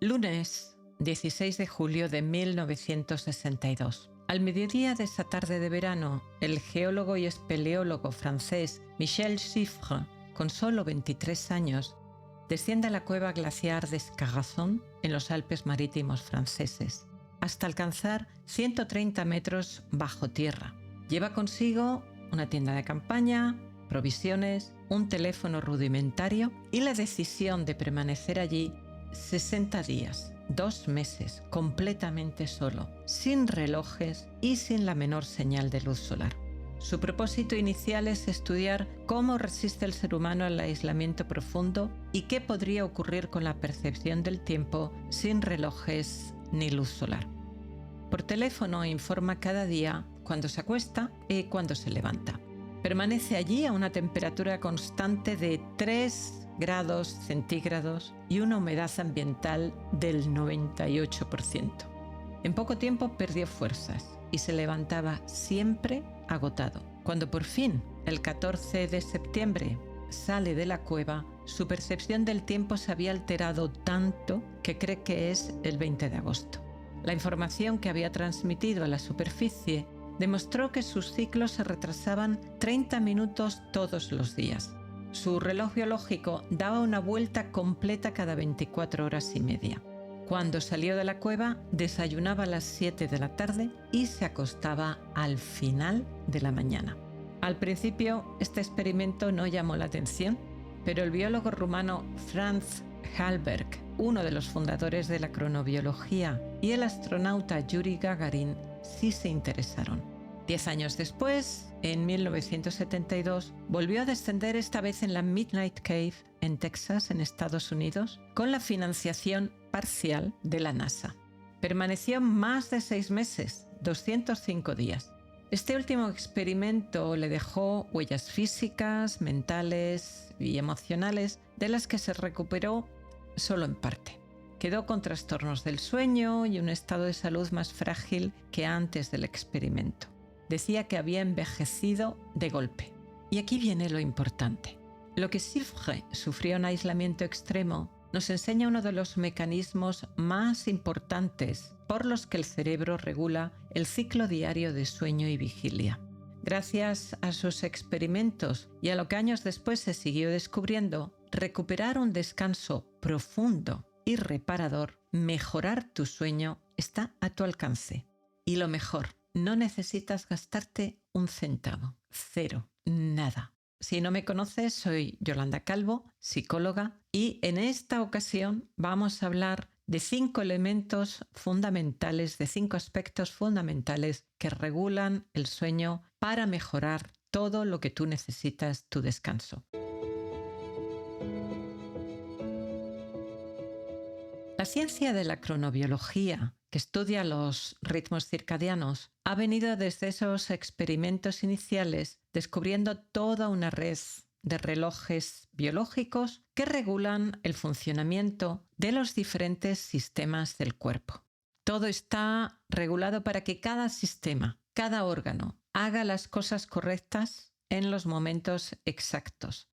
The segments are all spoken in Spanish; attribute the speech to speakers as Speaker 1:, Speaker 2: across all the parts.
Speaker 1: Lunes, 16 de julio de 1962. Al mediodía de esa tarde de verano, el geólogo y espeleólogo francés Michel Chiffre, con solo 23 años, desciende a la cueva glaciar de Scarrason en los Alpes marítimos franceses, hasta alcanzar 130 metros bajo tierra. Lleva consigo una tienda de campaña, provisiones, un teléfono rudimentario y la decisión de permanecer allí 60 días, 2 meses, completamente solo, sin relojes y sin la menor señal de luz solar. Su propósito inicial es estudiar cómo resiste el ser humano al aislamiento profundo y qué podría ocurrir con la percepción del tiempo sin relojes ni luz solar. Por teléfono informa cada día cuándo se acuesta y cuándo se levanta. Permanece allí a una temperatura constante de 3 grados centígrados y una humedad ambiental del 98%. En poco tiempo perdió fuerzas y se levantaba siempre agotado. Cuando por fin, el 14 de septiembre, sale de la cueva, su percepción del tiempo se había alterado tanto que cree que es el 20 de agosto. La información que había transmitido a la superficie demostró que sus ciclos se retrasaban 30 minutos todos los días. Su reloj biológico daba una vuelta completa cada 24 horas y media. Cuando salió de la cueva, desayunaba a las 7 de la tarde y se acostaba al final de la mañana. Al principio, este experimento no llamó la atención, pero el biólogo rumano Franz Halberg, uno de los fundadores de la cronobiología, y el astronauta Yuri Gagarin sí se interesaron. 10 años después, en 1972, volvió a descender esta vez en la Midnight Cave en Texas, en Estados Unidos, con la financiación parcial de la NASA. Permaneció más de 6 meses, 205 días. Este último experimento le dejó huellas físicas, mentales y emocionales de las que se recuperó solo en parte. Quedó con trastornos del sueño y un estado de salud más frágil que antes del experimento. Decía que había envejecido de golpe. Y aquí viene lo importante. Lo que Chiffre sufrió en aislamiento extremo nos enseña uno de los mecanismos más importantes por los que el cerebro regula el ciclo diario de sueño y vigilia. Gracias a sus experimentos y a lo que años después se siguió descubriendo, recuperar un descanso profundo y reparador, mejorar tu sueño, está a tu alcance. Y lo mejor, no necesitas gastarte un centavo, cero, nada. Si no me conoces, soy Yolanda Calvo, psicóloga, y en esta ocasión vamos a hablar de 5 elementos fundamentales, de 5 aspectos fundamentales que regulan el sueño para mejorar todo lo que tú necesitas, tu descanso. La ciencia de la cronobiología, que estudia los ritmos circadianos, ha venido desde esos experimentos iniciales descubriendo toda una red de relojes biológicos que regulan el funcionamiento de los diferentes sistemas del cuerpo. Todo está regulado para que cada sistema, cada órgano, haga las cosas correctas en los momentos exactos,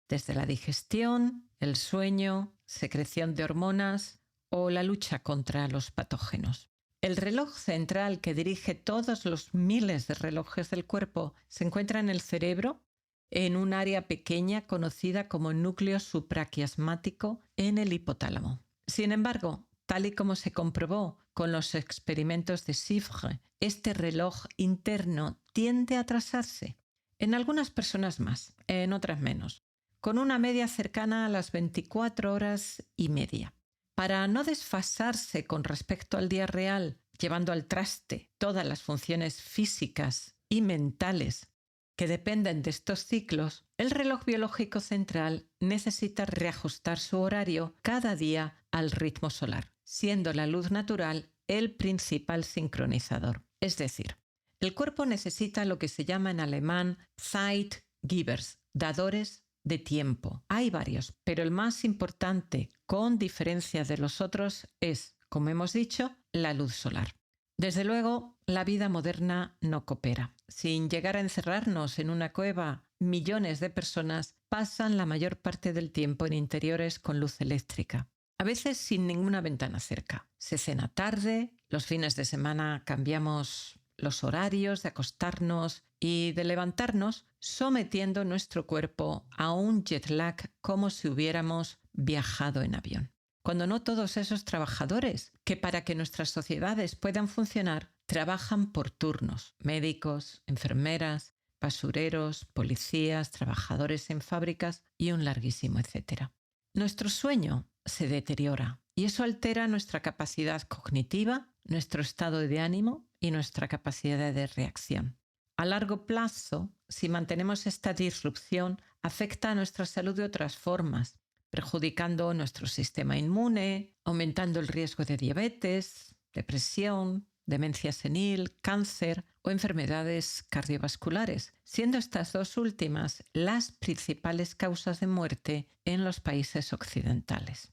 Speaker 1: desde la digestión, el sueño, secreción de hormonas o la lucha contra los patógenos. El reloj central que dirige todos los miles de relojes del cuerpo se encuentra en el cerebro, en un área pequeña conocida como núcleo supraquiasmático en el hipotálamo. Sin embargo, tal y como se comprobó con los experimentos de Chiffre, este reloj interno tiende a atrasarse. En algunas personas más, en otras menos, con una media cercana a las 24 horas y media. Para no desfasarse con respecto al día real, llevando al traste todas las funciones físicas y mentales que dependen de estos ciclos, el reloj biológico central necesita reajustar su horario cada día al ritmo solar, siendo la luz natural el principal sincronizador. Es decir, el cuerpo necesita lo que se llama en alemán Zeitgebers, dadores de tiempo. Hay varios, pero el más importante, con diferencia de los otros, es, como hemos dicho, la luz solar. Desde luego, la vida moderna no coopera. Sin llegar a encerrarnos en una cueva, millones de personas pasan la mayor parte del tiempo en interiores con luz eléctrica. a veces sin ninguna ventana cerca. Se cena tarde, los fines de semana cambiamos los horarios de acostarnos y de levantarnos, sometiendo nuestro cuerpo a un jet lag como si hubiéramos viajado en avión. Cuando no todos esos trabajadores, que para que nuestras sociedades puedan funcionar, trabajan por turnos, médicos, enfermeras, basureros, policías, trabajadores en fábricas y un larguísimo etcétera. Nuestro sueño se deteriora y eso altera nuestra capacidad cognitiva, nuestro estado de ánimo y nuestra capacidad de reacción. A largo plazo, si mantenemos esta disrupción, afecta a nuestra salud de otras formas, perjudicando nuestro sistema inmune, aumentando el riesgo de diabetes, depresión, demencia senil, cáncer o enfermedades cardiovasculares, siendo estas dos últimas las principales causas de muerte en los países occidentales.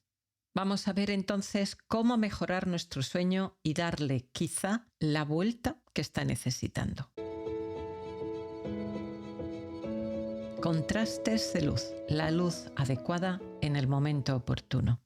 Speaker 1: Vamos a ver entonces cómo mejorar nuestro sueño y darle quizá la vuelta que está necesitando. Contrastes de luz, la luz adecuada en el momento oportuno.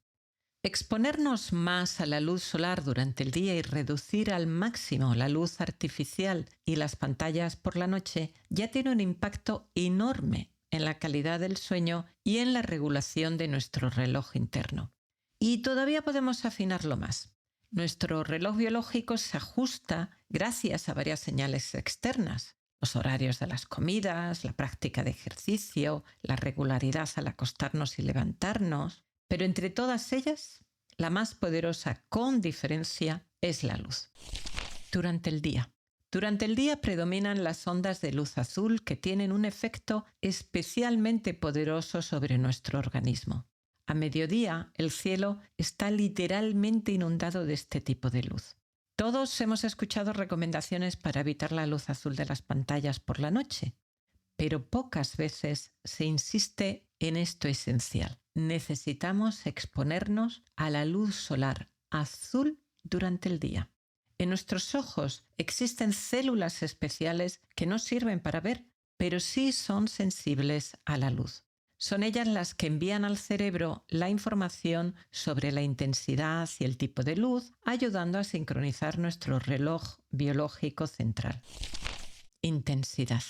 Speaker 1: Exponernos más a la luz solar durante el día y reducir al máximo la luz artificial y las pantallas por la noche ya tiene un impacto enorme en la calidad del sueño y en la regulación de nuestro reloj interno. Y todavía podemos afinarlo más. Nuestro reloj biológico se ajusta gracias a varias señales externas. Los horarios de las comidas, la práctica de ejercicio, la regularidad al acostarnos y levantarnos. Pero entre todas ellas, la más poderosa con diferencia es la luz. Durante el día. Durante el día predominan las ondas de luz azul que tienen un efecto especialmente poderoso sobre nuestro organismo. A mediodía, el cielo está literalmente inundado de este tipo de luz. Todos hemos escuchado recomendaciones para evitar la luz azul de las pantallas por la noche, pero pocas veces se insiste en esto esencial. Necesitamos exponernos a la luz solar azul durante el día. En nuestros ojos existen células especiales que no sirven para ver, pero sí son sensibles a la luz. Son ellas las que envían al cerebro la información sobre la intensidad y el tipo de luz, ayudando a sincronizar nuestro reloj biológico central. Intensidad.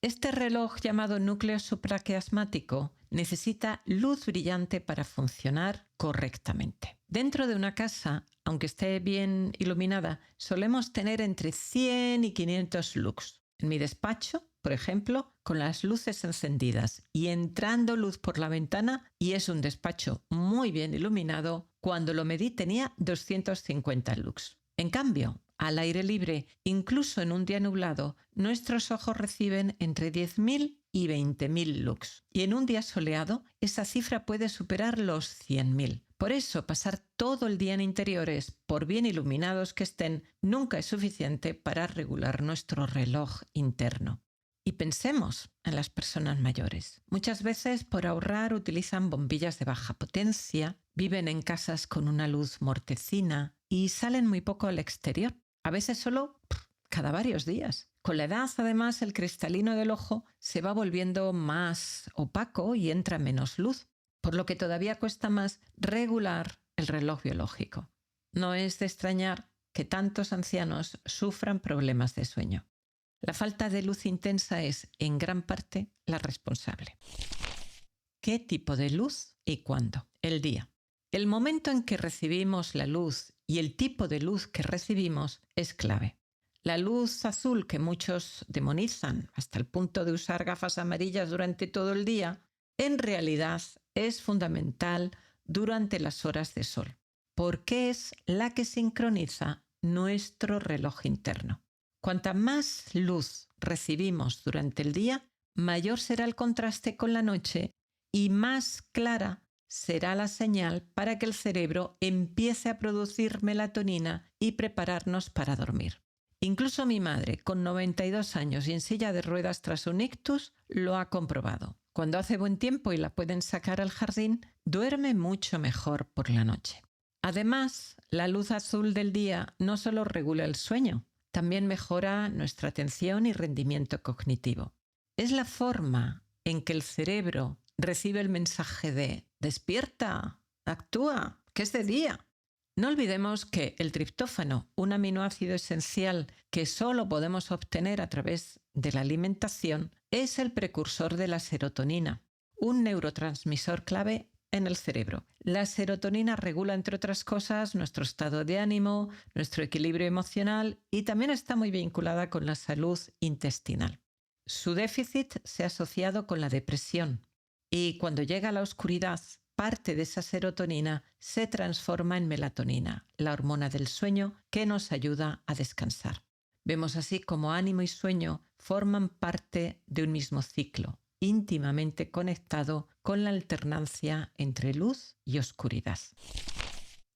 Speaker 1: Este reloj llamado núcleo supraquiasmático necesita luz brillante para funcionar correctamente. Dentro de una casa, aunque esté bien iluminada, solemos tener entre 100 y 500 lux. En mi despacho, por ejemplo, con las luces encendidas y entrando luz por la ventana, y es un despacho muy bien iluminado, cuando lo medí tenía 250 lux. En cambio, al aire libre, incluso en un día nublado, nuestros ojos reciben entre 10.000 y 20.000 lux. Y en un día soleado, esa cifra puede superar los 100.000. Por eso, pasar todo el día en interiores, por bien iluminados que estén, nunca es suficiente para regular nuestro reloj interno. Y pensemos en las personas mayores. Muchas veces, por ahorrar, utilizan bombillas de baja potencia, viven en casas con una luz mortecina y salen muy poco al exterior. A veces solo cada varios días. Con la edad, además, el cristalino del ojo se va volviendo más opaco y entra menos luz, por lo que todavía cuesta más regular el reloj biológico. No es de extrañar que tantos ancianos sufran problemas de sueño. La falta de luz intensa es, en gran parte, la responsable. ¿Qué tipo de luz y cuándo? El día. El momento en que recibimos la luz y el tipo de luz que recibimos es clave. La luz azul que muchos demonizan hasta el punto de usar gafas amarillas durante todo el día, en realidad es fundamental durante las horas de sol, porque es la que sincroniza nuestro reloj interno. Cuanta más luz recibimos durante el día, mayor será el contraste con la noche y más clara será la señal para que el cerebro empiece a producir melatonina y prepararnos para dormir. Incluso mi madre, con 92 años y en silla de ruedas tras un ictus, lo ha comprobado. Cuando hace buen tiempo y la pueden sacar al jardín, duerme mucho mejor por la noche. Además, la luz azul del día no solo regula el sueño, también mejora nuestra atención y rendimiento cognitivo. Es la forma en que el cerebro recibe el mensaje de «despierta, actúa», que es de día. No olvidemos que el triptófano, un aminoácido esencial que solo podemos obtener a través de la alimentación, es el precursor de la serotonina, un neurotransmisor clave en el cerebro. La serotonina regula, entre otras cosas, nuestro estado de ánimo, nuestro equilibrio emocional y también está muy vinculada con la salud intestinal. Su déficit se ha asociado con la depresión y cuando llega la oscuridad, parte de esa serotonina se transforma en melatonina, la hormona del sueño que nos ayuda a descansar. Vemos así cómo ánimo y sueño forman parte de un mismo ciclo, íntimamente conectado con la alternancia entre luz y oscuridad.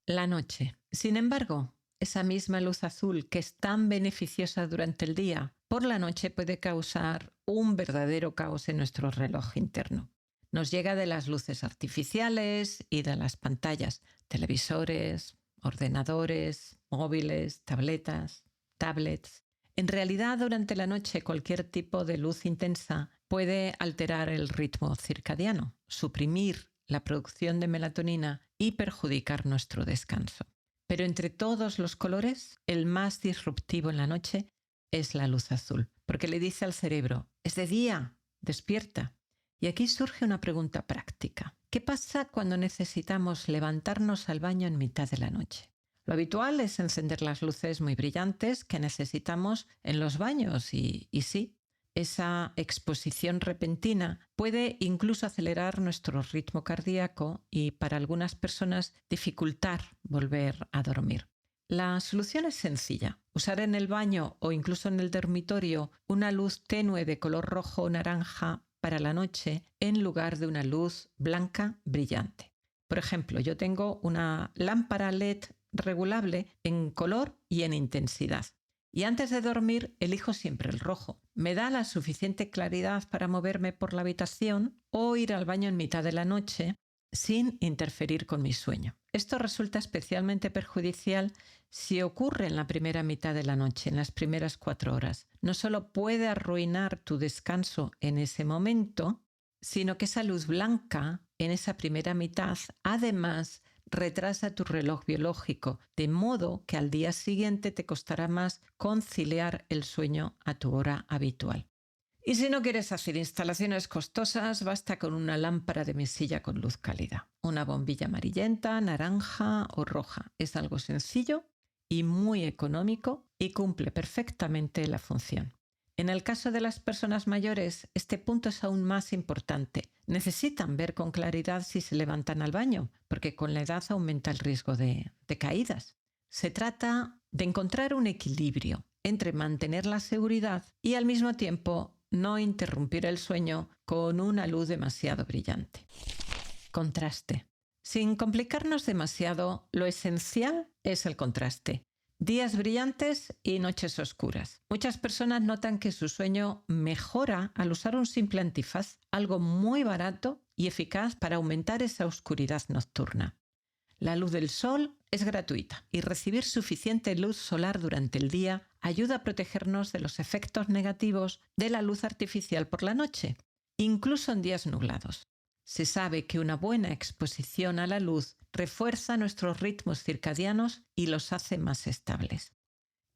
Speaker 1: La noche. Sin embargo, esa misma luz azul que es tan beneficiosa durante el día, por la noche puede causar un verdadero caos en nuestro reloj interno. Nos llega de las luces artificiales y de las pantallas, televisores, ordenadores, móviles, tablets. En realidad, durante la noche, cualquier tipo de luz intensa puede alterar el ritmo circadiano, suprimir la producción de melatonina y perjudicar nuestro descanso. Pero entre todos los colores, el más disruptivo en la noche es la luz azul, porque le dice al cerebro, es de día, despierta. Y aquí surge una pregunta práctica. ¿Qué pasa cuando necesitamos levantarnos al baño en mitad de la noche? Lo habitual es encender las luces muy brillantes que necesitamos en los baños y sí, esa exposición repentina puede incluso acelerar nuestro ritmo cardíaco y para algunas personas dificultar volver a dormir. La solución es sencilla. Usar en el baño o incluso en el dormitorio una luz tenue de color rojo o naranja para la noche en lugar de una luz blanca brillante. Por ejemplo, yo tengo una lámpara LED regulable en color y en intensidad. Y antes de dormir elijo siempre el rojo. Me da la suficiente claridad para moverme por la habitación o ir al baño en mitad de la noche sin interferir con mi sueño. Esto resulta especialmente perjudicial si ocurre en la primera mitad de la noche, en las primeras 4 horas. No solo puede arruinar tu descanso en ese momento, sino que esa luz blanca en esa primera mitad además retrasa tu reloj biológico, de modo que al día siguiente te costará más conciliar el sueño a tu hora habitual. Y si no quieres hacer instalaciones costosas, basta con una lámpara de mesilla con luz cálida. Una bombilla amarillenta, naranja o roja. Es algo sencillo y muy económico y cumple perfectamente la función. En el caso de las personas mayores, este punto es aún más importante. Necesitan ver con claridad si se levantan al baño, porque con la edad aumenta el riesgo de caídas. Se trata de encontrar un equilibrio entre mantener la seguridad y al mismo tiempo no interrumpir el sueño con una luz demasiado brillante. Contraste. Sin complicarnos demasiado, lo esencial es el contraste. Días brillantes y noches oscuras. Muchas personas notan que su sueño mejora al usar un simple antifaz, algo muy barato y eficaz para aumentar esa oscuridad nocturna. La luz del sol es gratuita y recibir suficiente luz solar durante el día ayuda a protegernos de los efectos negativos de la luz artificial por la noche, incluso en días nublados. Se sabe que una buena exposición a la luz refuerza nuestros ritmos circadianos y los hace más estables.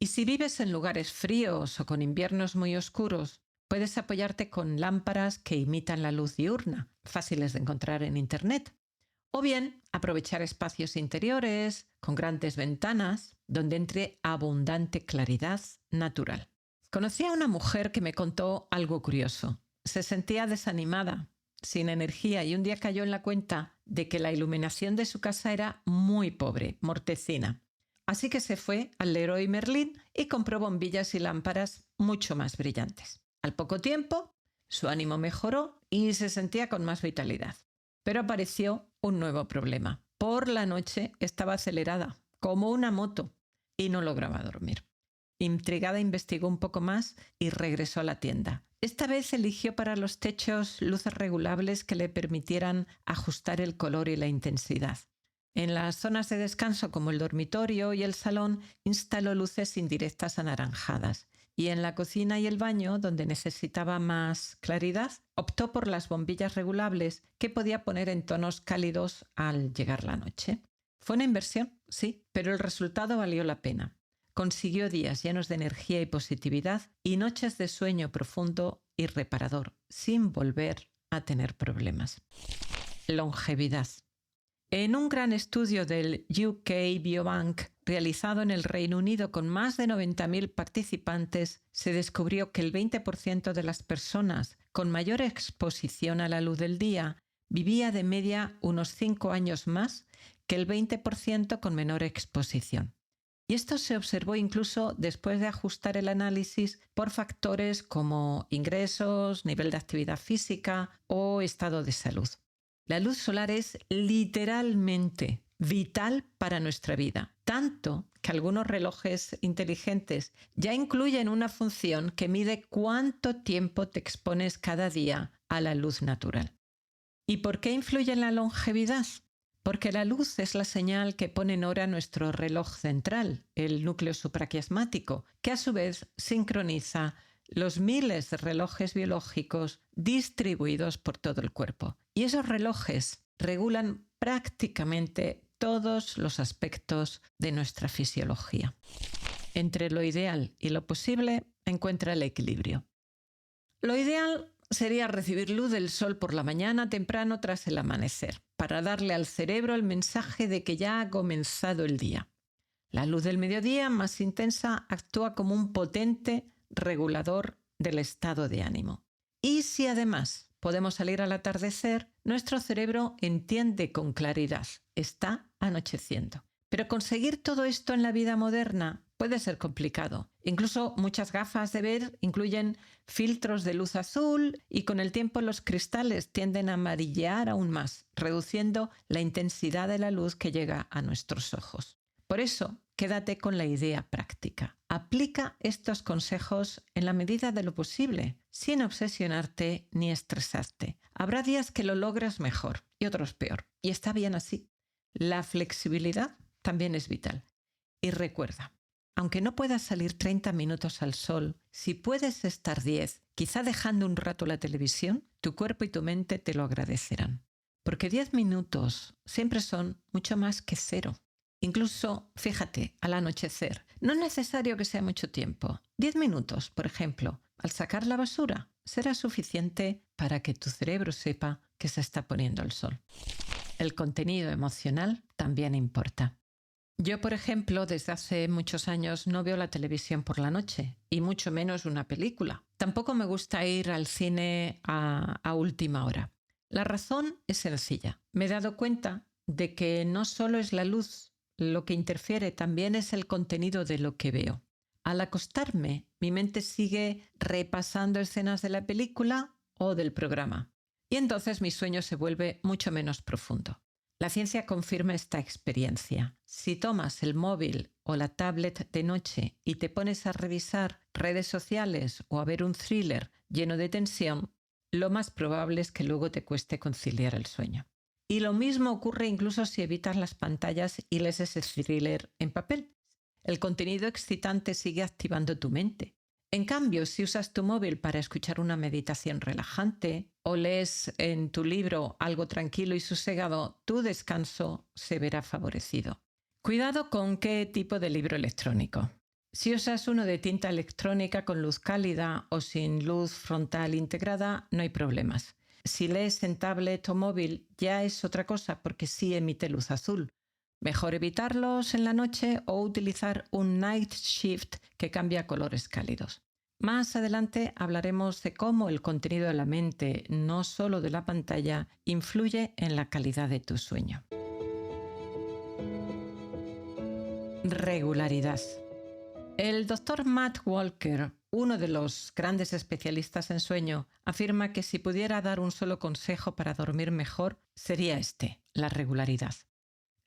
Speaker 1: Y si vives en lugares fríos o con inviernos muy oscuros, puedes apoyarte con lámparas que imitan la luz diurna, fáciles de encontrar en Internet. O bien aprovechar espacios interiores con grandes ventanas donde entre abundante claridad natural. Conocí a una mujer que me contó algo curioso. Se sentía desanimada, sin energía, y un día cayó en la cuenta de que la iluminación de su casa era muy pobre, mortecina. Así que se fue al Leroy Merlin y compró bombillas y lámparas mucho más brillantes. Al poco tiempo, su ánimo mejoró y se sentía con más vitalidad. Pero apareció un nuevo problema. Por la noche estaba acelerada, como una moto, y no lograba dormir. Intrigada, investigó un poco más y regresó a la tienda. Esta vez eligió para los techos luces regulables que le permitieran ajustar el color y la intensidad. En las zonas de descanso como el dormitorio y el salón instaló luces indirectas anaranjadas. Y en la cocina y el baño, donde necesitaba más claridad, optó por las bombillas regulables que podía poner en tonos cálidos al llegar la noche. Fue una inversión, sí, pero el resultado valió la pena. Consiguió días llenos de energía y positividad y noches de sueño profundo y reparador, sin volver a tener problemas. Longevidad. En un gran estudio del UK Biobank realizado en el Reino Unido con más de 90.000 participantes, se descubrió que el 20% de las personas con mayor exposición a la luz del día vivía de media unos 5 años más que el 20% con menor exposición. Y esto se observó incluso después de ajustar el análisis por factores como ingresos, nivel de actividad física o estado de salud. La luz solar es literalmente vital para nuestra vida, tanto que algunos relojes inteligentes ya incluyen una función que mide cuánto tiempo te expones cada día a la luz natural. ¿Y por qué influye en la longevidad? Porque la luz es la señal que pone en hora nuestro reloj central, el núcleo supraquiasmático, que a su vez sincroniza los miles de relojes biológicos distribuidos por todo el cuerpo. Y esos relojes regulan prácticamente todos los aspectos de nuestra fisiología. Entre lo ideal y lo posible encuentra el equilibrio. Lo ideal sería recibir luz del sol por la mañana temprano tras el amanecer, para darle al cerebro el mensaje de que ya ha comenzado el día. La luz del mediodía, más intensa, actúa como un potente regulador del estado de ánimo. Y si además podemos salir al atardecer, nuestro cerebro entiende con claridad: está anocheciendo. Pero conseguir todo esto en la vida moderna puede ser complicado. Incluso muchas gafas de ver incluyen filtros de luz azul y con el tiempo los cristales tienden a amarillear aún más, reduciendo la intensidad de la luz que llega a nuestros ojos. Por eso, quédate con la idea práctica. Aplica estos consejos en la medida de lo posible, sin obsesionarte ni estresarte. Habrá días que lo logres mejor y otros peor. Y está bien así. La flexibilidad también es vital. Y recuerda, aunque no puedas salir 30 minutos al sol, si puedes estar 10, quizá dejando un rato la televisión, tu cuerpo y tu mente te lo agradecerán. Porque 10 minutos siempre son mucho más que 0. Incluso, fíjate, al anochecer, no es necesario que sea mucho tiempo. 10 minutos, por ejemplo, al sacar la basura, será suficiente para que tu cerebro sepa que se está poniendo el sol. El contenido emocional también importa. Yo, por ejemplo, desde hace muchos años no veo la televisión por la noche, y mucho menos una película. Tampoco me gusta ir al cine a última hora. La razón es sencilla. Me he dado cuenta de que no solo es la luz lo que interfiere, también es el contenido de lo que veo. Al acostarme, mi mente sigue repasando escenas de la película o del programa, y entonces mi sueño se vuelve mucho menos profundo. La ciencia confirma esta experiencia. Si tomas el móvil o la tablet de noche y te pones a revisar redes sociales o a ver un thriller lleno de tensión, lo más probable es que luego te cueste conciliar el sueño. Y lo mismo ocurre incluso si evitas las pantallas y lees ese thriller en papel. El contenido excitante sigue activando tu mente. En cambio, si usas tu móvil para escuchar una meditación relajante o lees en tu libro algo tranquilo y sosegado, tu descanso se verá favorecido. Cuidado con qué tipo de libro electrónico. Si usas uno de tinta electrónica con luz cálida o sin luz frontal integrada, no hay problemas. Si lees en tablet o móvil ya es otra cosa porque sí emite luz azul. Mejor evitarlos en la noche o utilizar un night shift que cambia a colores cálidos. Más adelante hablaremos de cómo el contenido de la mente, no solo de la pantalla, influye en la calidad de tu sueño. Regularidad. El Dr. Matt Walker, uno de los grandes especialistas en sueño, afirma que si pudiera dar un solo consejo para dormir mejor, sería este: la regularidad.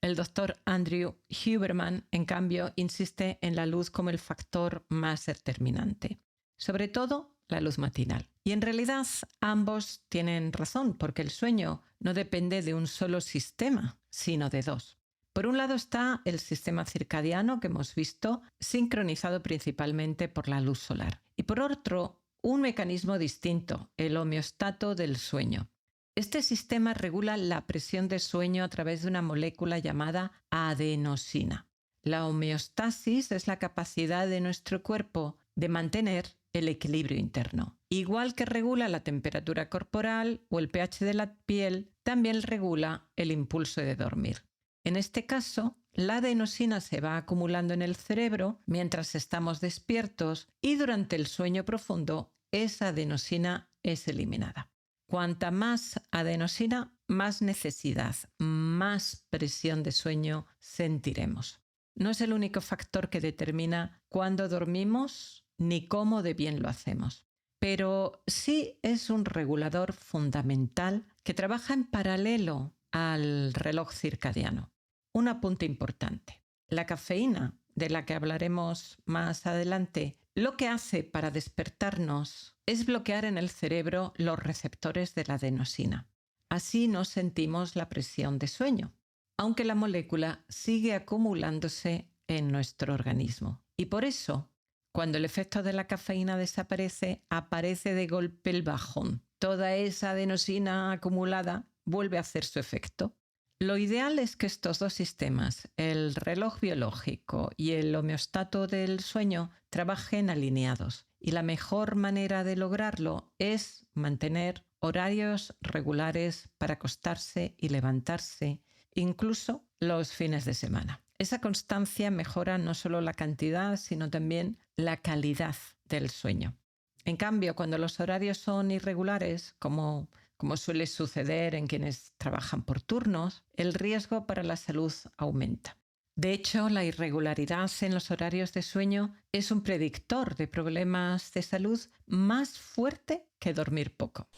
Speaker 1: El Dr. Andrew Huberman, en cambio, insiste en la luz como el factor más determinante, sobre todo la luz matinal. Y en realidad ambos tienen razón, porque el sueño no depende de un solo sistema, sino de dos. Por un lado está el sistema circadiano que hemos visto, sincronizado principalmente por la luz solar. Y por otro, un mecanismo distinto, el homeostato del sueño. Este sistema regula la presión de sueño a través de una molécula llamada adenosina. La homeostasis es la capacidad de nuestro cuerpo de mantener el equilibrio interno. Igual que regula la temperatura corporal o el pH de la piel, también regula el impulso de dormir. En este caso, la adenosina se va acumulando en el cerebro mientras estamos despiertos y durante el sueño profundo esa adenosina es eliminada. Cuanta más adenosina, más necesidad, más presión de sueño sentiremos. No es el único factor que determina cuándo dormimos ni cómo de bien lo hacemos, pero sí es un regulador fundamental que trabaja en paralelo al reloj circadiano. Un apunte importante: la cafeína, de la que hablaremos más adelante, lo que hace para despertarnos es bloquear en el cerebro los receptores de la adenosina. Así no sentimos la presión de sueño, aunque la molécula sigue acumulándose en nuestro organismo. Y por eso, cuando el efecto de la cafeína desaparece, aparece de golpe el bajón. Toda esa adenosina acumulada vuelve a hacer su efecto. Lo ideal es que estos dos sistemas, el reloj biológico y el homeostato del sueño, trabajen alineados. Y la mejor manera de lograrlo es mantener horarios regulares para acostarse y levantarse, incluso los fines de semana. Esa constancia mejora no solo la cantidad, sino también la calidad del sueño. En cambio, cuando los horarios son irregulares, como suele suceder en quienes trabajan por turnos, el riesgo para la salud aumenta. De hecho, la irregularidad en los horarios de sueño es un predictor de problemas de salud más fuerte que dormir poco.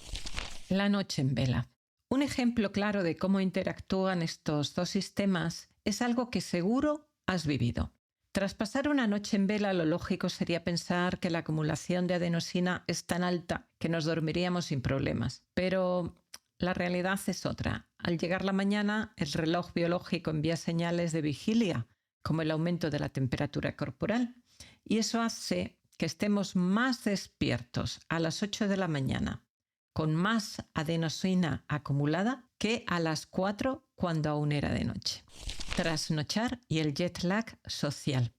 Speaker 1: La noche en vela. Un ejemplo claro de cómo interactúan estos dos sistemas es algo que seguro has vivido. Tras pasar una noche en vela, lo lógico sería pensar que la acumulación de adenosina es tan alta que nos dormiríamos sin problemas. Pero la realidad es otra. Al llegar la mañana, el reloj biológico envía señales de vigilia, como el aumento de la temperatura corporal, y eso hace que estemos más despiertos a las 8 de la mañana, con más adenosina acumulada, que a las 4 cuando aún era de noche. Trasnochar y el jet lag social.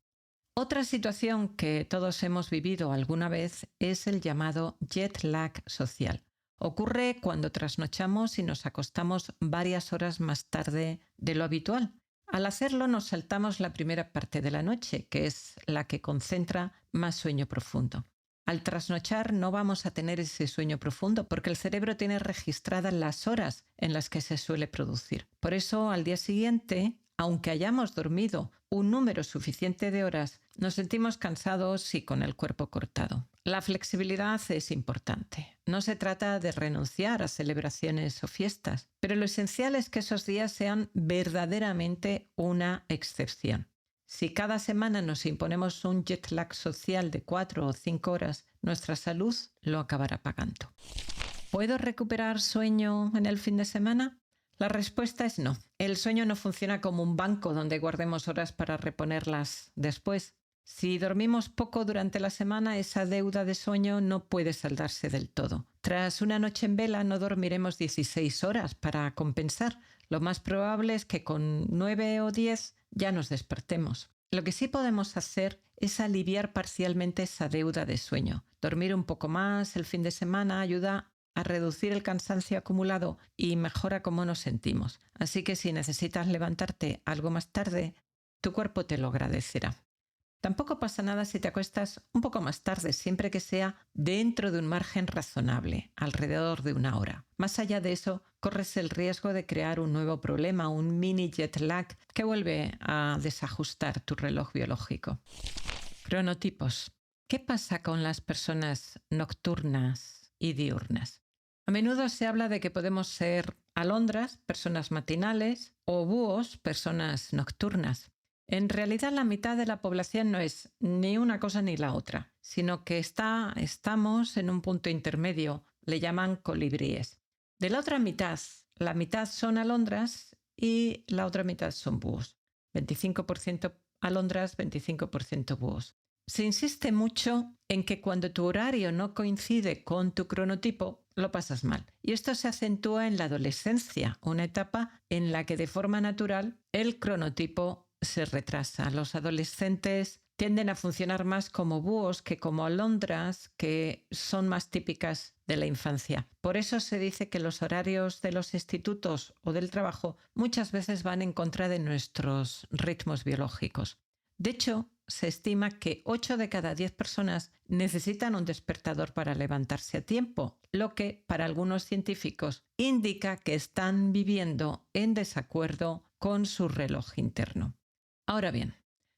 Speaker 1: Otra situación que todos hemos vivido alguna vez es el llamado jet lag social. Ocurre cuando trasnochamos y nos acostamos varias horas más tarde de lo habitual. Al hacerlo nos saltamos la primera parte de la noche, que es la que concentra más sueño profundo. Al trasnochar no vamos a tener ese sueño profundo porque el cerebro tiene registradas las horas en las que se suele producir. Por eso, al día siguiente, aunque hayamos dormido un número suficiente de horas, nos sentimos cansados y con el cuerpo cortado. La flexibilidad es importante. No se trata de renunciar a celebraciones o fiestas, pero lo esencial es que esos días sean verdaderamente una excepción. Si cada semana nos imponemos un jet lag social de 4 o 5 horas, nuestra salud lo acabará pagando. ¿Puedo recuperar sueño en el fin de semana? La respuesta es no. El sueño no funciona como un banco donde guardemos horas para reponerlas después. Si dormimos poco durante la semana, esa deuda de sueño no puede saldarse del todo. Tras una noche en vela no dormiremos 16 horas para compensar. Lo más probable es que con 9 o 10 ya nos despertemos. Lo que sí podemos hacer es aliviar parcialmente esa deuda de sueño. Dormir un poco más el fin de semana ayuda a reducir el cansancio acumulado y mejora cómo nos sentimos. Así que si necesitas levantarte algo más tarde, tu cuerpo te lo agradecerá. Tampoco pasa nada si te acuestas un poco más tarde, siempre que sea dentro de un margen razonable, alrededor de una hora. Más allá de eso, corres el riesgo de crear un nuevo problema, un mini jet lag que vuelve a desajustar tu reloj biológico. Cronotipos. ¿Qué pasa con las personas nocturnas y diurnas? A menudo se habla de que podemos ser alondras, personas matinales, o búhos, personas nocturnas. En realidad, la mitad de la población no es ni una cosa ni la otra, sino que estamos en un punto intermedio, le llaman colibríes. De la otra mitad, la mitad son alondras y la otra mitad son búhos. 25% alondras, 25% búhos. Se insiste mucho en que cuando tu horario no coincide con tu cronotipo, lo pasas mal. Y esto se acentúa en la adolescencia, una etapa en la que de forma natural el cronotipo se retrasa. Los adolescentes tienden a funcionar más como búhos que como alondras, que son más típicas de la infancia. Por eso se dice que los horarios de los institutos o del trabajo muchas veces van en contra de nuestros ritmos biológicos. De hecho, se estima que 8 de cada 10 personas necesitan un despertador para levantarse a tiempo, lo que para algunos científicos indica que están viviendo en desacuerdo con su reloj interno. Ahora bien,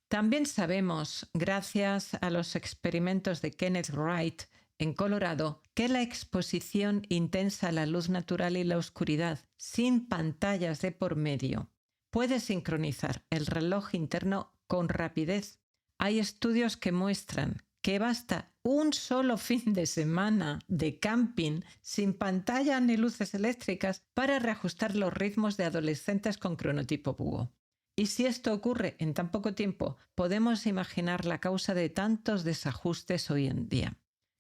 Speaker 1: también sabemos, gracias a los experimentos de Kenneth Wright en Colorado, que la exposición intensa a la luz natural y la oscuridad, sin pantallas de por medio, puede sincronizar el reloj interno con rapidez. Hay estudios que muestran que basta un solo fin de semana de camping sin pantalla ni luces eléctricas para reajustar los ritmos de adolescentes con cronotipo búho. Y si esto ocurre en tan poco tiempo, podemos imaginar la causa de tantos desajustes hoy en día.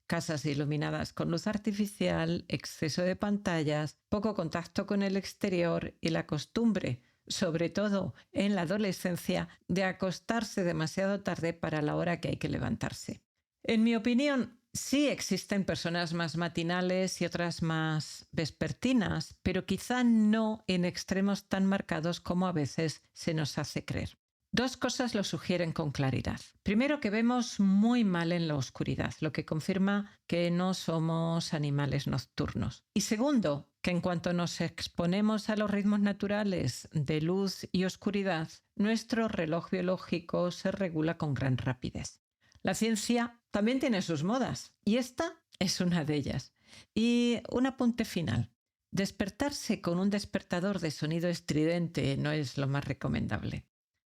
Speaker 1: Casas iluminadas con luz artificial, exceso de pantallas, poco contacto con el exterior y la costumbre, sobre todo en la adolescencia, de acostarse demasiado tarde para la hora que hay que levantarse. En mi opinión, sí existen personas más matinales y otras más vespertinas, pero quizá no en extremos tan marcados como a veces se nos hace creer. Dos cosas lo sugieren con claridad. Primero, que vemos muy mal en la oscuridad, lo que confirma que no somos animales nocturnos. Y segundo, que en cuanto nos exponemos a los ritmos naturales de luz y oscuridad, nuestro reloj biológico se regula con gran rapidez. La ciencia también tiene sus modas y esta es una de ellas. Y un apunte final. Despertarse con un despertador de sonido estridente no es lo más recomendable.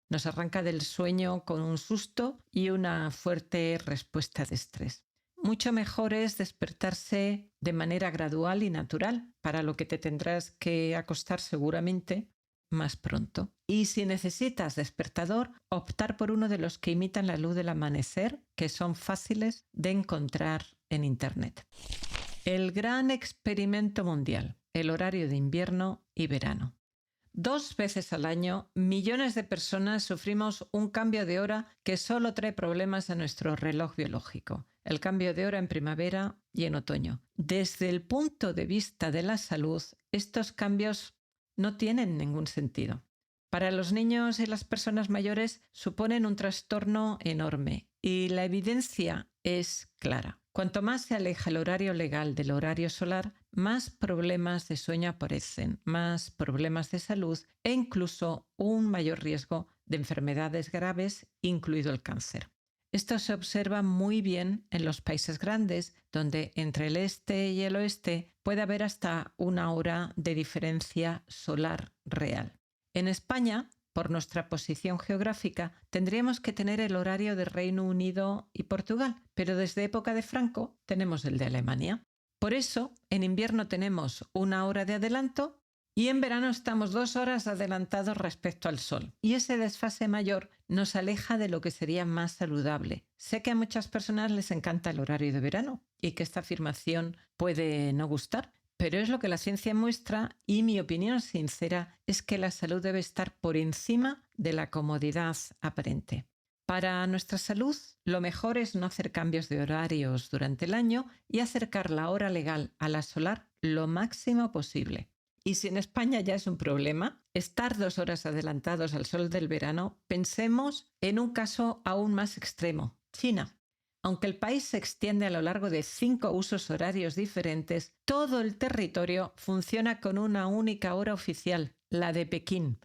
Speaker 1: Nos arranca del sueño con un susto y una fuerte respuesta de estrés. Mucho mejor es despertarse de manera gradual y natural, para lo que te tendrás que acostar seguramente más pronto. Y si necesitas despertador, optar por uno de los que imitan la luz del amanecer, que son fáciles de encontrar en Internet. El gran experimento mundial, el horario de invierno y verano. 2 veces al año, millones de personas sufrimos un cambio de hora que solo trae problemas a nuestro reloj biológico. El cambio de hora en primavera y en otoño. Desde el punto de vista de la salud, estos cambios no tienen ningún sentido. Para los niños y las personas mayores suponen un trastorno enorme y la evidencia es clara. Cuanto más se aleja el horario legal del horario solar, más problemas de sueño aparecen, más problemas de salud e incluso un mayor riesgo de enfermedades graves, incluido el cáncer. Esto se observa muy bien en los países grandes, donde entre el este y el oeste puede haber hasta 1 hora de diferencia solar real. En España, por nuestra posición geográfica, tendríamos que tener el horario de Reino Unido y Portugal, pero desde época de Franco tenemos el de Alemania. Por eso, en invierno tenemos 1 hora de adelanto y en verano estamos 2 horas adelantados respecto al sol. Y ese desfase mayor nos aleja de lo que sería más saludable. Sé que a muchas personas les encanta el horario de verano y que esta afirmación puede no gustar, pero es lo que la ciencia muestra y mi opinión sincera es que la salud debe estar por encima de la comodidad aparente. Para nuestra salud, lo mejor es no hacer cambios de horarios durante el año y acercar la hora legal a la solar lo máximo posible. Y si en España ya es un problema, estar 2 horas adelantados al sol del verano, pensemos en un caso aún más extremo, China. Aunque el país se extiende a lo largo de 5 usos horarios diferentes, todo el territorio funciona con una única hora oficial, la de Pekín.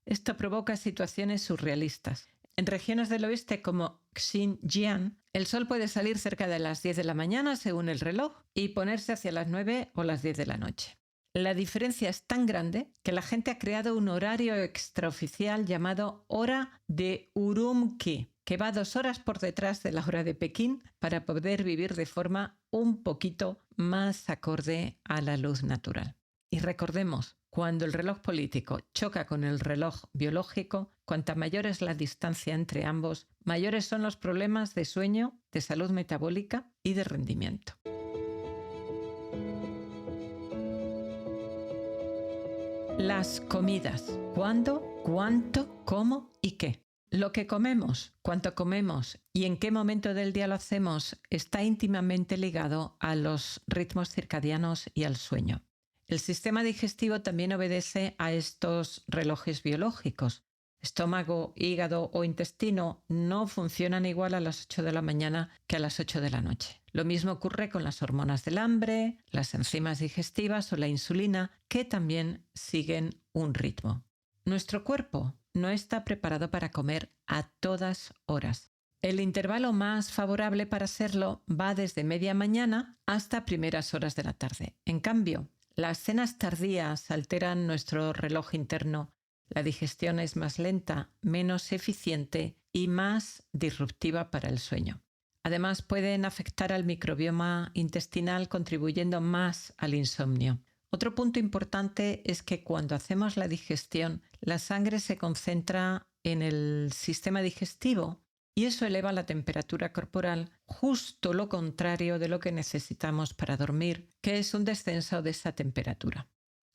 Speaker 1: Esto provoca situaciones surrealistas. En regiones del oeste como Xinjiang, el sol puede salir cerca de las 10 de la mañana según el reloj y ponerse hacia las 9 o las 10 de la noche. La diferencia es tan grande que la gente ha creado un horario extraoficial llamado hora de Urumqi, que va 2 horas por detrás de la hora de Pekín para poder vivir de forma un poquito más acorde a la luz natural. Y recordemos, cuando el reloj político choca con el reloj biológico, cuanta mayor es la distancia entre ambos, mayores son los problemas de sueño, de salud metabólica y de rendimiento. Las comidas. ¿Cuándo, cuánto, cómo y qué? Lo que comemos, cuánto comemos y en qué momento del día lo hacemos está íntimamente ligado a los ritmos circadianos y al sueño. El sistema digestivo también obedece a estos relojes biológicos. Estómago, hígado o intestino no funcionan igual a las 8 de la mañana que a las 8 de la noche. Lo mismo ocurre con las hormonas del hambre, las enzimas digestivas o la insulina, que también siguen un ritmo. Nuestro cuerpo no está preparado para comer a todas horas. El intervalo más favorable para hacerlo va desde media mañana hasta primeras horas de la tarde. En cambio, las cenas tardías alteran nuestro reloj interno. La digestión es más lenta, menos eficiente y más disruptiva para el sueño. Además, pueden afectar al microbioma intestinal, contribuyendo más al insomnio. Otro punto importante es que cuando hacemos la digestión, la sangre se concentra en el sistema digestivo y eso eleva la temperatura corporal, justo lo contrario de lo que necesitamos para dormir, que es un descenso de esa temperatura.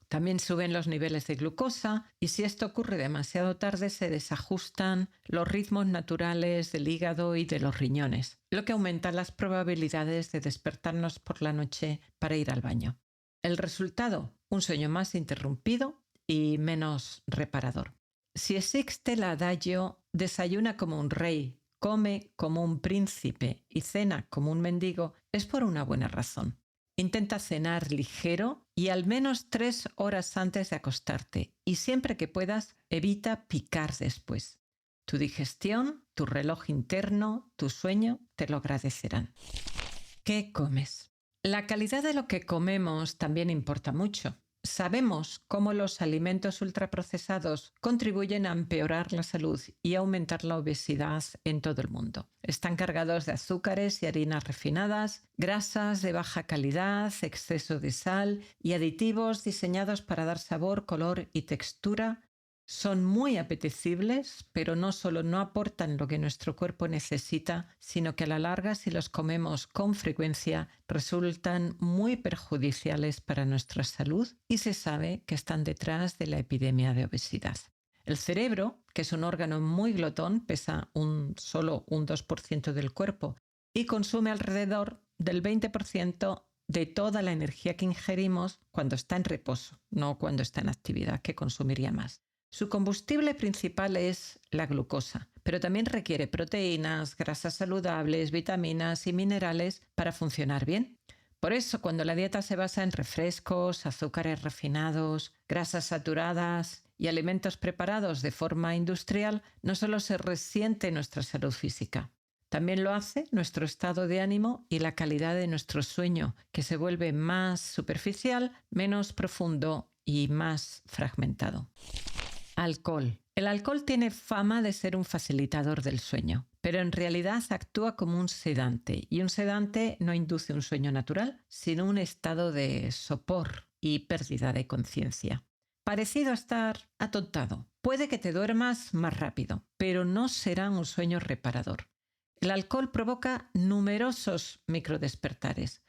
Speaker 1: También suben los niveles de glucosa y si esto ocurre demasiado tarde se desajustan los ritmos naturales del hígado y de los riñones, lo que aumenta las probabilidades de despertarnos por la noche para ir al baño. El resultado, un sueño más interrumpido y menos reparador. Si existe el adagio desayuna como un rey, come como un príncipe y cena como un mendigo, es por una buena razón. Intenta cenar ligero y al menos 3 horas antes de acostarte y siempre que puedas evita picar después. Tu digestión, tu reloj interno, tu sueño te lo agradecerán. ¿Qué comes? La calidad de lo que comemos también importa mucho. Sabemos cómo los alimentos ultraprocesados contribuyen a empeorar la salud y aumentar la obesidad en todo el mundo. Están cargados de azúcares y harinas refinadas, grasas de baja calidad, exceso de sal y aditivos diseñados para dar sabor, color y textura. Son muy apetecibles, pero no solo no aportan lo que nuestro cuerpo necesita, sino que a la larga, si los comemos con frecuencia, resultan muy perjudiciales para nuestra salud y se sabe que están detrás de la epidemia de obesidad. El cerebro, que es un órgano muy glotón, pesa solo un 2% del cuerpo y consume alrededor del 20% de toda la energía que ingerimos cuando está en reposo, no cuando está en actividad, que consumiría más. Su combustible principal es la glucosa, pero también requiere proteínas, grasas saludables, vitaminas y minerales para funcionar bien. Por eso, cuando la dieta se basa en refrescos, azúcares refinados, grasas saturadas y alimentos preparados de forma industrial, no solo se resiente nuestra salud física, también lo hace nuestro estado de ánimo y la calidad de nuestro sueño, que se vuelve más superficial, menos profundo y más fragmentado. Alcohol. El alcohol tiene fama de ser un facilitador del sueño, pero en realidad actúa como un sedante y un sedante no induce un sueño natural, sino un estado de sopor y pérdida de conciencia. Parecido a estar atontado. Puede que te duermas más rápido, pero no será un sueño reparador. El alcohol provoca numerosos microdespertares.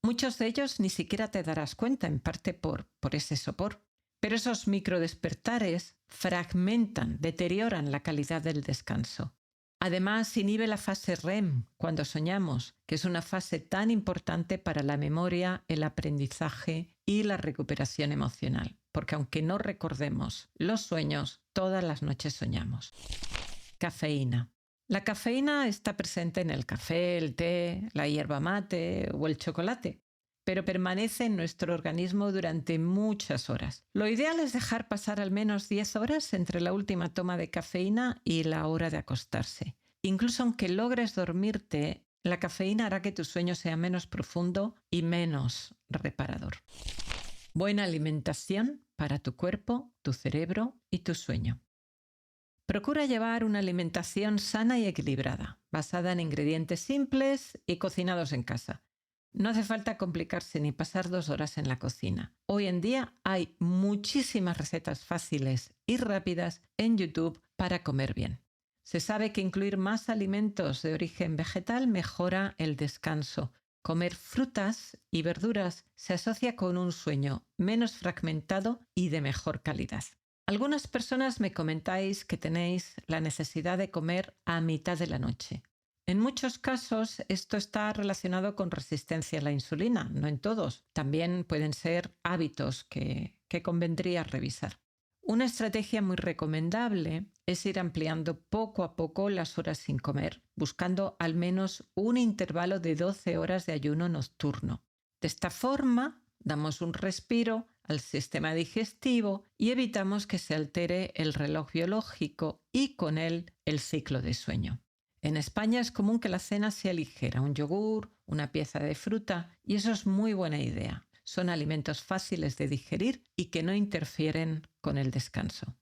Speaker 1: Muchos de ellos ni siquiera te darás cuenta, en parte por ese sopor. Pero esos microdespertares fragmentan, deterioran la calidad del descanso. Además, inhibe la fase REM cuando soñamos, que es una fase tan importante para la memoria, el aprendizaje y la recuperación emocional, porque aunque no recordemos los sueños, todas las noches soñamos. Cafeína. La cafeína está presente en el café, el té, la hierba mate o el chocolate, pero permanece en nuestro organismo durante muchas horas. Lo ideal es dejar pasar al menos 10 horas entre la última toma de cafeína y la hora de acostarse. Incluso aunque logres dormirte, la cafeína hará que tu sueño sea menos profundo y menos reparador. Buena alimentación para tu cuerpo, tu cerebro y tu sueño. Procura llevar una alimentación sana y equilibrada, basada en ingredientes simples y cocinados en casa. No hace falta complicarse ni pasar 2 horas en la cocina. Hoy en día hay muchísimas recetas fáciles y rápidas en YouTube para comer bien. Se sabe que incluir más alimentos de origen vegetal mejora el descanso. Comer frutas y verduras se asocia con un sueño menos fragmentado y de mejor calidad. Algunas personas me comentáis que tenéis la necesidad de comer a mitad de la noche. En muchos casos esto está relacionado con resistencia a la insulina, no en todos. También pueden ser hábitos que convendría revisar. Una estrategia muy recomendable es ir ampliando poco a poco las horas sin comer, buscando al menos un intervalo de 12 horas de ayuno nocturno. De esta forma, damos un respiro al sistema digestivo y evitamos que se altere el reloj biológico y con él el ciclo de sueño. En España es común que la cena sea ligera, un yogur, una pieza de fruta, y eso es muy buena idea. Son alimentos fáciles de digerir y que no interfieren con el descanso.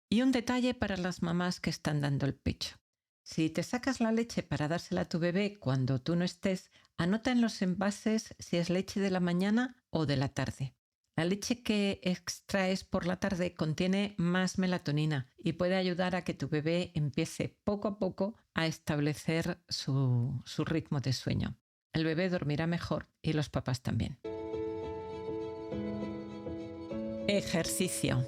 Speaker 1: Y un detalle para las mamás que están dando el pecho. Si te sacas la leche para dársela a tu bebé cuando tú no estés, anota en los envases si es leche de la mañana o de la tarde. La leche que extraes por la tarde contiene más melatonina y puede ayudar a que tu bebé empiece poco a poco a establecer su ritmo de sueño. El bebé dormirá mejor y los papás también. Ejercicio.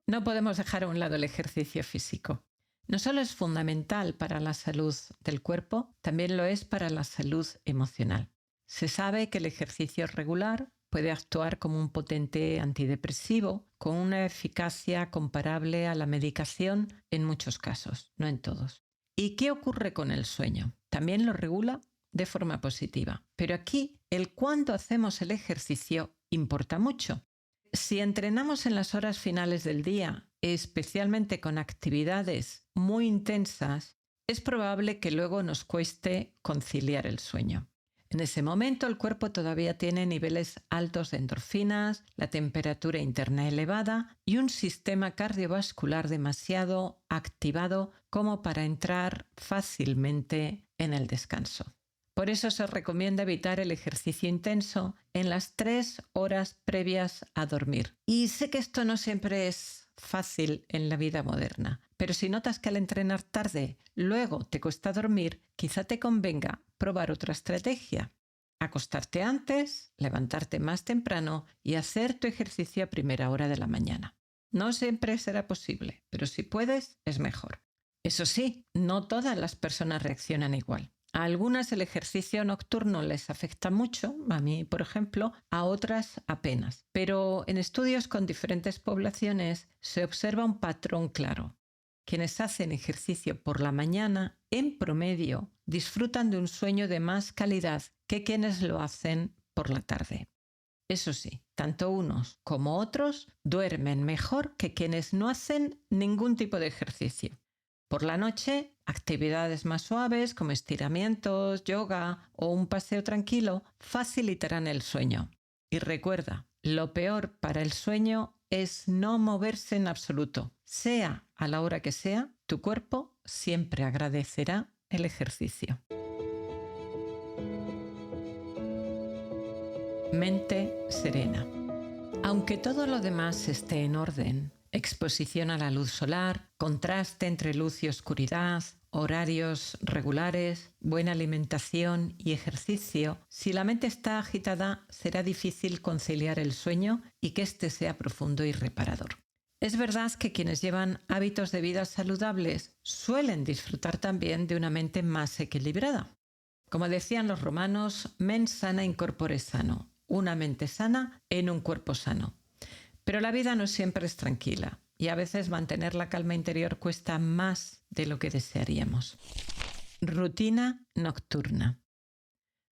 Speaker 1: No podemos dejar a un lado el ejercicio físico. No solo es fundamental para la salud del cuerpo, también lo es para la salud emocional. Se sabe que el ejercicio regular puede actuar como un potente antidepresivo con una eficacia comparable a la medicación en muchos casos, no en todos. ¿Y qué ocurre con el sueño? También lo regula de forma positiva. Pero aquí el cuándo hacemos el ejercicio importa mucho. Si entrenamos en las horas finales del día, especialmente con actividades muy intensas, es probable que luego nos cueste conciliar el sueño. En ese momento el cuerpo todavía tiene niveles altos de endorfinas, la temperatura interna elevada y un sistema cardiovascular demasiado activado como para entrar fácilmente en el descanso. Por eso se recomienda evitar el ejercicio intenso en las 3 horas previas a dormir. Y sé que esto no siempre es fácil en la vida moderna, pero si notas que al entrenar tarde luego te cuesta dormir, quizá te convenga probar otra estrategia. Acostarte antes, levantarte más temprano y hacer tu ejercicio a primera hora de la mañana. No siempre será posible, pero si puedes, es mejor. Eso sí, no todas las personas reaccionan igual. A algunas el ejercicio nocturno les afecta mucho, a mí por ejemplo, a otras apenas. Pero en estudios con diferentes poblaciones se observa un patrón claro. Quienes hacen ejercicio por la mañana, en promedio, disfrutan de un sueño de más calidad que quienes lo hacen por la tarde. Eso sí, tanto unos como otros duermen mejor que quienes no hacen ningún tipo de ejercicio. Por la noche, actividades más suaves como estiramientos, yoga o un paseo tranquilo facilitarán el sueño. Y recuerda, lo peor para el sueño es no moverse en absoluto. Sea a la hora que sea, tu cuerpo siempre agradecerá el ejercicio. Mente serena. Aunque todo lo demás esté en orden, exposición a la luz solar, contraste entre luz y oscuridad, horarios regulares, buena alimentación y ejercicio, si la mente está agitada será difícil conciliar el sueño y que éste sea profundo y reparador. Es verdad que quienes llevan hábitos de vida saludables suelen disfrutar también de una mente más equilibrada. Como decían los romanos, mens sana in corpore sano, una mente sana en un cuerpo sano. Pero la vida no siempre es tranquila y a veces mantener la calma interior cuesta más de lo que desearíamos. Rutina nocturna.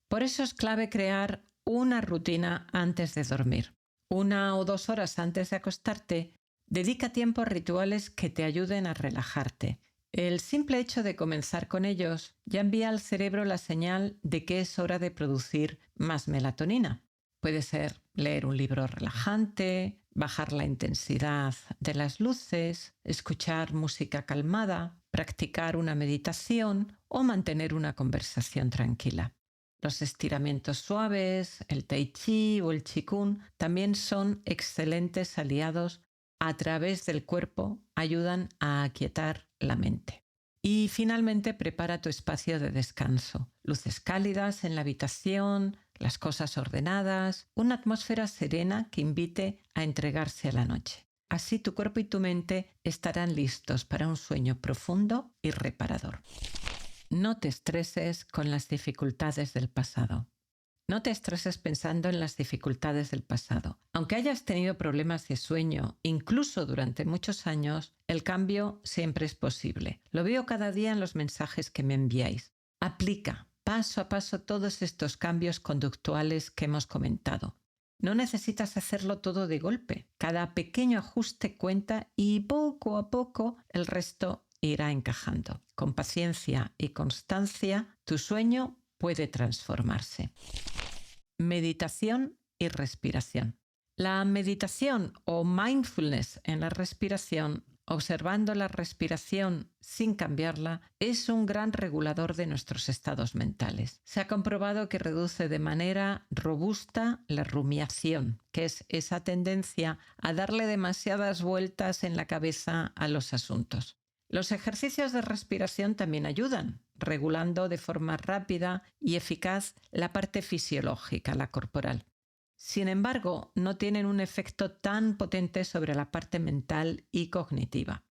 Speaker 1: Por eso es clave crear una rutina antes de dormir. 1 o 2 horas antes de acostarte, dedica tiempo a rituales que te ayuden a relajarte. El simple hecho de comenzar con ellos ya envía al cerebro la señal de que es hora de producir más melatonina. Puede ser leer un libro relajante, bajar la intensidad de las luces, escuchar música calmada, practicar una meditación o mantener una conversación tranquila. Los estiramientos suaves, el tai chi o el qigong también son excelentes aliados. A través del cuerpo ayudan a aquietar la mente. Y finalmente prepara tu espacio de descanso. Luces cálidas en la habitación, las cosas ordenadas, una atmósfera serena que invite a entregarse a la noche. Así tu cuerpo y tu mente estarán listos para un sueño profundo y reparador. No te estreses con las dificultades del pasado. No te estreses pensando en las dificultades del pasado. Aunque hayas tenido problemas de sueño, incluso durante muchos años, el cambio siempre es posible. Lo veo cada día en los mensajes que me enviáis. Aplica paso a paso todos estos cambios conductuales que hemos comentado. No necesitas hacerlo todo de golpe. Cada pequeño ajuste cuenta y poco a poco el resto irá encajando. Con paciencia y constancia, tu sueño puede transformarse. Meditación y respiración. La meditación o mindfulness en la respiración, observando la respiración sin cambiarla, es un gran regulador de nuestros estados mentales. Se ha comprobado que reduce de manera robusta la rumiación, que es esa tendencia a darle demasiadas vueltas en la cabeza a los asuntos. Los ejercicios de respiración también ayudan, regulando de forma rápida y eficaz la parte fisiológica, la corporal. Sin embargo, no tienen un efecto tan potente sobre la parte mental y cognitiva.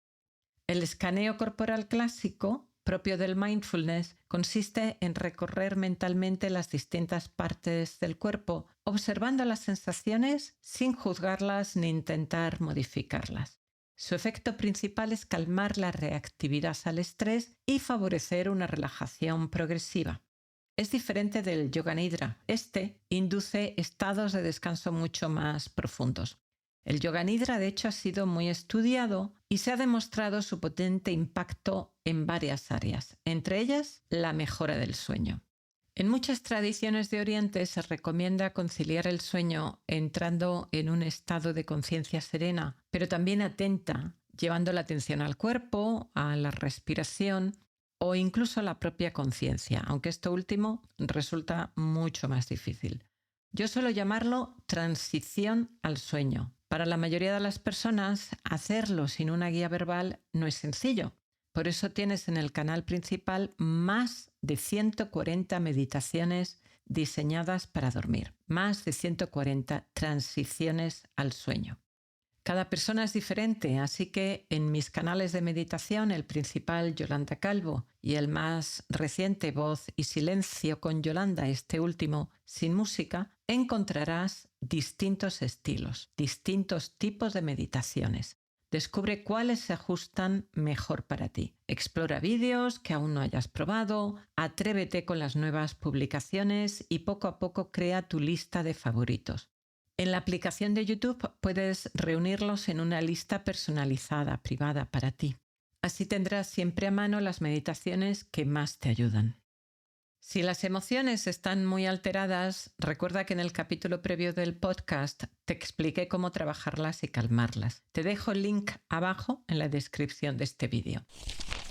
Speaker 1: El escaneo corporal clásico, propio del mindfulness, consiste en recorrer mentalmente las distintas partes del cuerpo, observando las sensaciones sin juzgarlas ni intentar modificarlas. Su efecto principal es calmar la reactividad al estrés y favorecer una relajación progresiva. Es diferente del yoga nidra. Este induce estados de descanso mucho más profundos. El yoga nidra, de hecho, ha sido muy estudiado y se ha demostrado su potente impacto en varias áreas, entre ellas la mejora del sueño. En muchas tradiciones de Oriente se recomienda conciliar el sueño entrando en un estado de conciencia serena, pero también atenta, llevando la atención al cuerpo, a la respiración o incluso a la propia conciencia, aunque esto último resulta mucho más difícil. Yo suelo llamarlo transición al sueño. Para la mayoría de las personas, hacerlo sin una guía verbal no es sencillo. Por eso tienes en el canal principal más de 140 meditaciones diseñadas para dormir, más de 140 transiciones al sueño. Cada persona es diferente, así que en mis canales de meditación, el principal Yolanda Calvo y el más reciente Voz y Silencio con Yolanda, este último sin música, encontrarás distintos estilos, distintos tipos de meditaciones. Descubre cuáles se ajustan mejor para ti. Explora vídeos que aún no hayas probado, atrévete con las nuevas publicaciones y poco a poco crea tu lista de favoritos. En la aplicación de YouTube puedes reunirlos en una lista personalizada, privada para ti. Así tendrás siempre a mano las meditaciones que más te ayudan. Si las emociones están muy alteradas, recuerda que en el capítulo previo del podcast te expliqué cómo trabajarlas y calmarlas. Te dejo el link abajo en la descripción de este vídeo.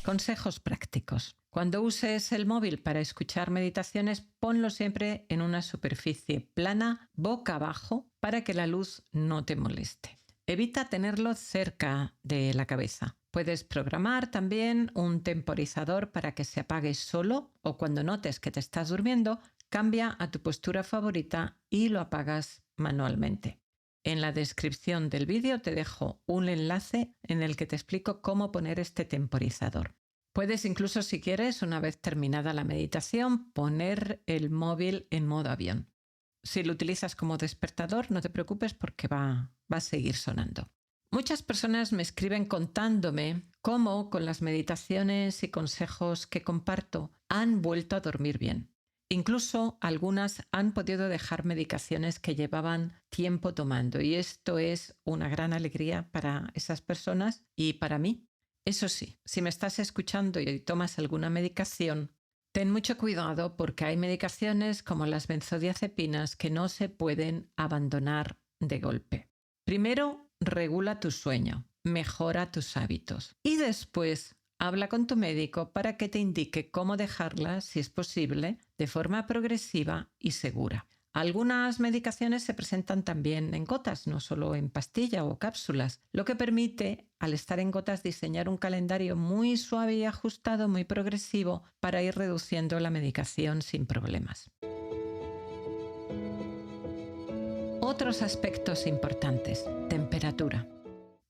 Speaker 1: Consejos prácticos. Cuando uses el móvil para escuchar meditaciones, ponlo siempre en una superficie plana, boca abajo, para que la luz no te moleste. Evita tenerlo cerca de la cabeza. Puedes programar también un temporizador para que se apague solo o cuando notes que te estás durmiendo, cambia a tu postura favorita y lo apagas manualmente. En la descripción del vídeo te dejo un enlace en el que te explico cómo poner este temporizador. Puedes incluso, si quieres, una vez terminada la meditación, poner el móvil en modo avión. Si lo utilizas como despertador, no te preocupes porque va a seguir sonando. Muchas personas me escriben contándome cómo con las meditaciones y consejos que comparto han vuelto a dormir bien. Incluso algunas han podido dejar medicaciones que llevaban tiempo tomando y esto es una gran alegría para esas personas y para mí. Eso sí, si me estás escuchando y tomas alguna medicación, ten mucho cuidado porque hay medicaciones como las benzodiazepinas que no se pueden abandonar de golpe. Primero, regula tu sueño, mejora tus hábitos y después habla con tu médico para que te indique cómo dejarla, si es posible, de forma progresiva y segura. Algunas medicaciones se presentan también en gotas, no solo en pastilla o cápsulas, lo que permite, al estar en gotas, diseñar un calendario muy suave y ajustado, muy progresivo, para ir reduciendo la medicación sin problemas. Otros aspectos importantes. Temperatura.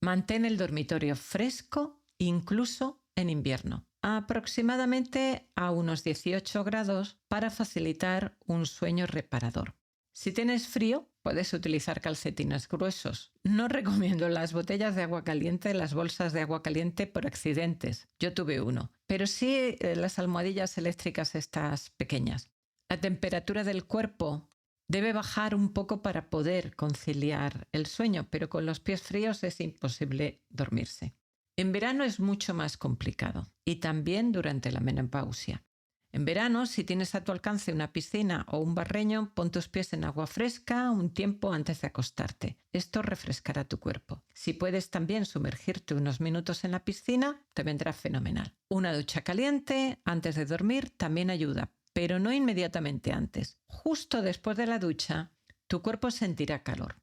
Speaker 1: Mantén el dormitorio fresco, incluso en invierno, aproximadamente a unos 18 grados para facilitar un sueño reparador. Si tienes frío, puedes utilizar calcetines gruesos. No recomiendo las botellas de agua caliente, las bolsas de agua caliente por accidentes. Yo tuve uno. Pero sí las almohadillas eléctricas estas pequeñas. La temperatura del cuerpo debe bajar un poco para poder conciliar el sueño, pero con los pies fríos es imposible dormirse. En verano es mucho más complicado y también durante la menopausia. En verano, si tienes a tu alcance una piscina o un barreño, pon tus pies en agua fresca un tiempo antes de acostarte. Esto refrescará tu cuerpo. Si puedes también sumergirte unos minutos en la piscina, te vendrá fenomenal. Una ducha caliente antes de dormir también ayuda, pero no inmediatamente antes. Justo después de la ducha, tu cuerpo sentirá calor.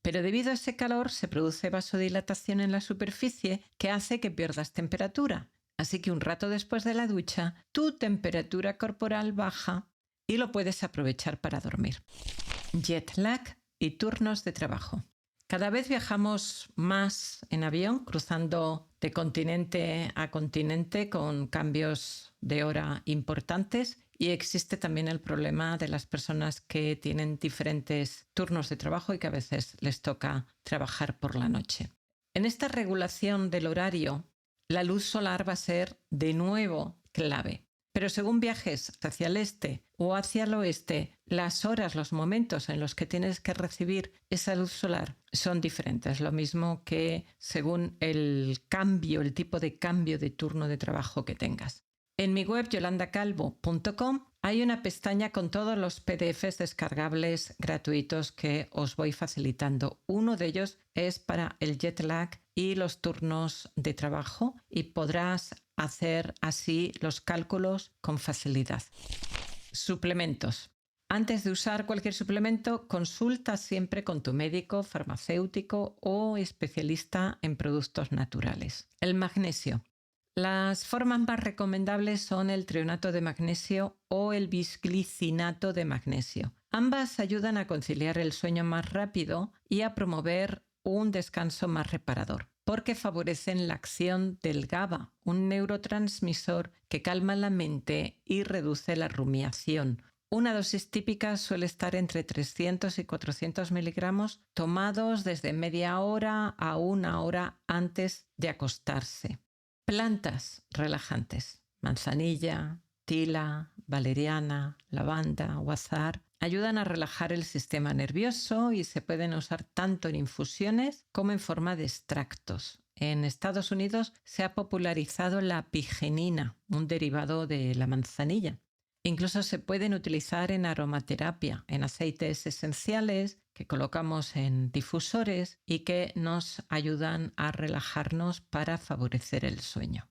Speaker 1: Pero debido a ese calor se produce vasodilatación en la superficie que hace que pierdas temperatura. Así que un rato después de la ducha, tu temperatura corporal baja y lo puedes aprovechar para dormir. Jet lag y turnos de trabajo. Cada vez viajamos más en avión, cruzando de continente a continente con cambios de hora importantes. Y existe también el problema de las personas que tienen diferentes turnos de trabajo y que a veces les toca trabajar por la noche. En esta regulación del horario, la luz solar va a ser de nuevo clave. Pero según viajes hacia el este o hacia el oeste, las horas, los momentos en los que tienes que recibir esa luz solar son diferentes. Lo mismo que según el tipo de cambio de turno de trabajo que tengas. En mi web yolandacalvo.com hay una pestaña con todos los PDFs descargables gratuitos que os voy facilitando. Uno de ellos es para el jet lag y los turnos de trabajo y podrás hacer así los cálculos con facilidad. Suplementos. Antes de usar cualquier suplemento, consulta siempre con tu médico, farmacéutico o especialista en productos naturales. El magnesio. Las formas más recomendables son el trionato de magnesio o el bisglicinato de magnesio. Ambas ayudan a conciliar el sueño más rápido y a promover un descanso más reparador, porque favorecen la acción del GABA, un neurotransmisor que calma la mente y reduce la rumiación. Una dosis típica suele estar entre 300 y 400 miligramos, tomados desde media hora a una hora antes de acostarse. Plantas relajantes, manzanilla, tila, valeriana, lavanda o azahar, ayudan a relajar el sistema nervioso y se pueden usar tanto en infusiones como en forma de extractos. En Estados Unidos se ha popularizado la pigenina, un derivado de la manzanilla. Incluso se pueden utilizar en aromaterapia, en aceites esenciales que colocamos en difusores y que nos ayudan a relajarnos para favorecer el sueño.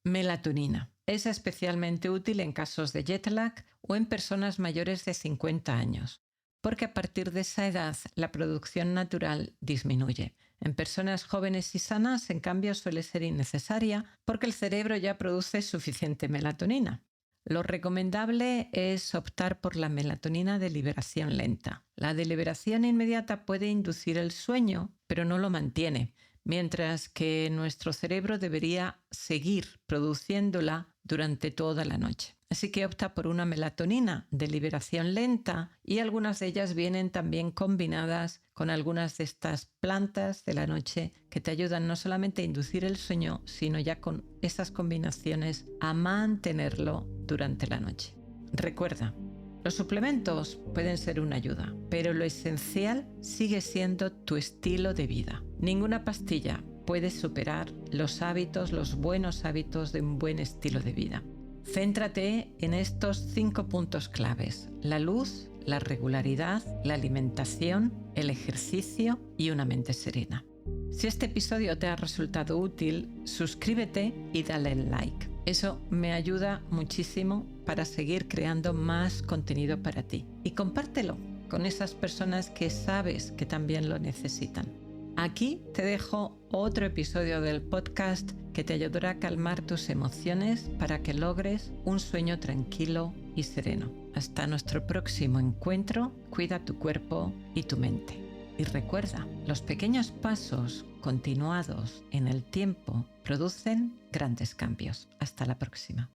Speaker 1: Melatonina. Es especialmente útil en casos de jet lag o en personas mayores de 50 años, porque a partir de esa edad la producción natural disminuye. En personas jóvenes y sanas, en cambio, suele ser innecesaria porque el cerebro ya produce suficiente melatonina. Lo recomendable es optar por la melatonina de liberación lenta. La de liberación inmediata puede inducir el sueño, pero no lo mantiene, mientras que nuestro cerebro debería seguir produciéndola durante toda la noche. Así que opta por una melatonina de liberación lenta y algunas de ellas vienen también combinadas con algunas de estas plantas de la noche que te ayudan no solamente a inducir el sueño, sino ya con esas combinaciones a mantenerlo durante la noche. Recuerda, los suplementos pueden ser una ayuda, pero lo esencial sigue siendo tu estilo de vida. Ninguna pastilla puede superar los buenos hábitos de un buen estilo de vida. Céntrate en estos 5 puntos claves: la luz, la regularidad, la alimentación, el ejercicio y una mente serena. Si este episodio te ha resultado útil, suscríbete y dale el like. Eso me ayuda muchísimo para seguir creando más contenido para ti. Y compártelo con esas personas que sabes que también lo necesitan. Aquí te dejo otro episodio del podcast que te ayudará a calmar tus emociones para que logres un sueño tranquilo y sereno. Hasta nuestro próximo encuentro, cuida tu cuerpo y tu mente. Y recuerda, los pequeños pasos continuados en el tiempo producen grandes cambios. Hasta la próxima.